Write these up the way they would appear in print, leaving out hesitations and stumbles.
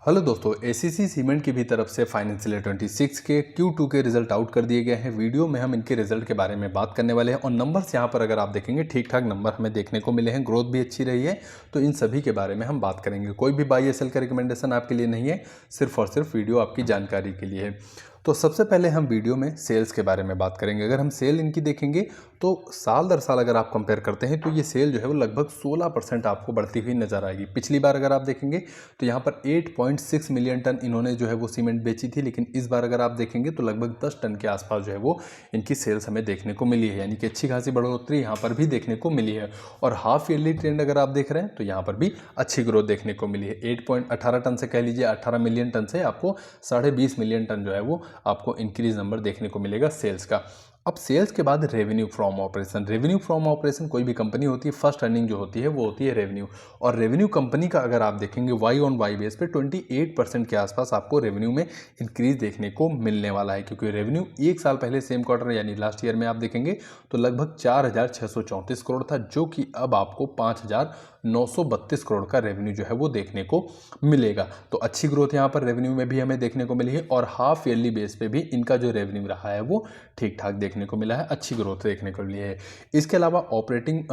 Hello दोस्तों, ACC cement की भी तरफ से फाइनेंशियल ईयर 26 के Q2 के रिजल्ट आउट कर दिए गए हैं। वीडियो में हम इनके रिजल्ट के बारे में बात करने वाले हैं और नंबर्स यहाँ पर अगर आप देखेंगे ठीक ठाक नंबर हमें देखने को मिले हैं, ग्रोथ भी अच्छी रही है। तो इन सभी के बारे में हम बात करेंगे। कोई भी बाई या सेल का रिकमेंडेशन आपके लिए नहीं है, सिर्फ और सिर्फ वीडियो आपकी जानकारी के लिए है। तो सबसे पहले हम वीडियो में सेल्स के बारे में बात करेंगे। अगर हम सेल इनकी देखेंगे तो साल दर साल अगर आप कंपेयर करते हैं तो ये सेल जो है वो लगभग 16% आपको बढ़ती हुई नजर आएगी। पिछली बार अगर आप देखेंगे तो यहाँ पर 8.6 मिलियन टन इन्होंने जो है वो सीमेंट बेची थी, लेकिन इस बार अगर आप देखेंगे तो लगभग 10 टन के आसपास जो है वो इनकी सेल्स हमें देखने को मिली है, यानी कि अच्छी खासी बढ़ोतरी यहाँ पर भी देखने को मिली है। और हाफ ईयरली ट्रेंड अगर आप देख रहे हैं तो यहाँ पर भी अच्छी ग्रोथ देखने को मिली है। 8.18 टन से कह लीजिए 18 मिलियन टन से आपको 20.5 मिलियन टन जो है वो आपको इंक्रीज नंबर देखने को मिलेगा सेल्स का। अब सेल्स के बाद revenue from operation. Revenue from operation कोई भी कंपनी होती है, फर्स्ट अर्निंग जो होती है वो होती है रेवेन्यू। और रेवेन्यू कंपनी का अगर आप देखेंगे वाई ऑन वाई बेस पे 28% के आसपास आपको रेवेन्यू में इंक्रीज देखने को मिलने वाला है, क्योंकि रेवेन्यू एक साल पहले सेम क्वार्टर यानी लास्ट ईयर में आप देखेंगे तो लगभग 4,634 करोड़ था, जो कि अब आपको 5,932 करोड़ का रेवेन्यू जो है वो देखने को मिलेगा। तो अच्छी ग्रोथ यहाँ पर रेवेन्यू में भी हमें देखने को मिली है और हाफ ईयरली बेस पे भी इनका जो रेवेन्यू रहा है वो ठीक ठाक देखने को मिला है, अच्छी ग्रोथ देखने को मिली है। इसके अलावा ऑपरेटिंग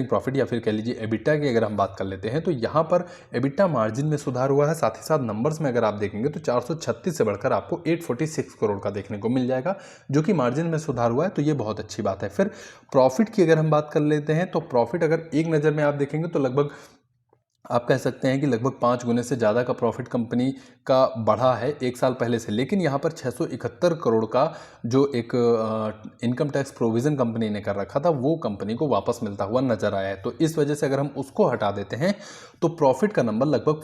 प्रॉफिट या फिर कह लीजिए एबिटा की अगर हम बात कर लेते हैं तो यहाँ पर एबिटा मार्जिन में सुधार हुआ है। साथ ही साथ नंबर्स में अगर आप देखेंगे तो 436 से बढ़कर आपको 846 करोड़ का देखने को मिल जाएगा, जो कि मार्जिन में सुधार हुआ है, तो ये बहुत अच्छी बात है। फिर प्रॉफिट की अगर हम बात कर लेते हैं तो प्रॉफिट अगर एक नज़र में आप देखेंगे तो लगभग आप कह सकते हैं कि लगभग 5 गुने से ज़्यादा का प्रॉफिट कंपनी का बढ़ा है एक साल पहले से। लेकिन यहाँ पर 671 करोड़ का जो एक इनकम टैक्स प्रोविज़न कंपनी ने कर रखा था वो कंपनी को वापस मिलता हुआ नजर आया है। तो इस वजह से अगर हम उसको हटा देते हैं तो प्रॉफिट का नंबर लगभग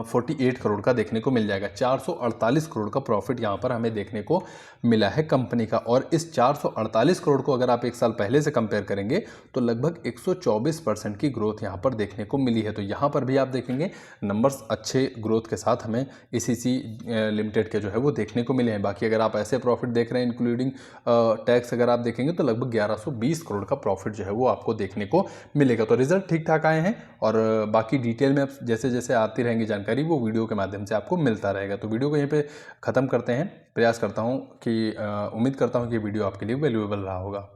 48 करोड़ का देखने को मिल जाएगा। 448 करोड़ का प्रॉफिट यहाँ पर हमें देखने को मिला है कंपनी का। और इस 448 करोड़ को अगर आप एक साल पहले से कंपेयर करेंगे तो लगभग 124% की ग्रोथ यहाँ पर देखने को मिली है। तो यहाँ पर भी आप देखेंगे नंबर्स अच्छे ग्रोथ के साथ हमें एसीसी लिमिटेड के जो है वो देखने को मिले हैं। बाकी अगर आप ऐसे प्रॉफिट देख रहे हैं इंक्लूडिंग टैक्स अगर आप देखेंगे तो लगभग 1120 करोड़ का प्रॉफिट जो है वो आपको देखने को मिलेगा। तो रिजल्ट ठीक ठाक आए हैं और बाकी डिटेल में जैसे जैसे आती रहेंगी जानकारी वो वीडियो के माध्यम से आपको मिलता रहेगा। तो वीडियो को यहीं पे ख़त्म करते हैं। प्रयास करता हूँ कि उम्मीद करता हूँ कि वीडियो आपके लिए वैल्यूएबल रहा होगा।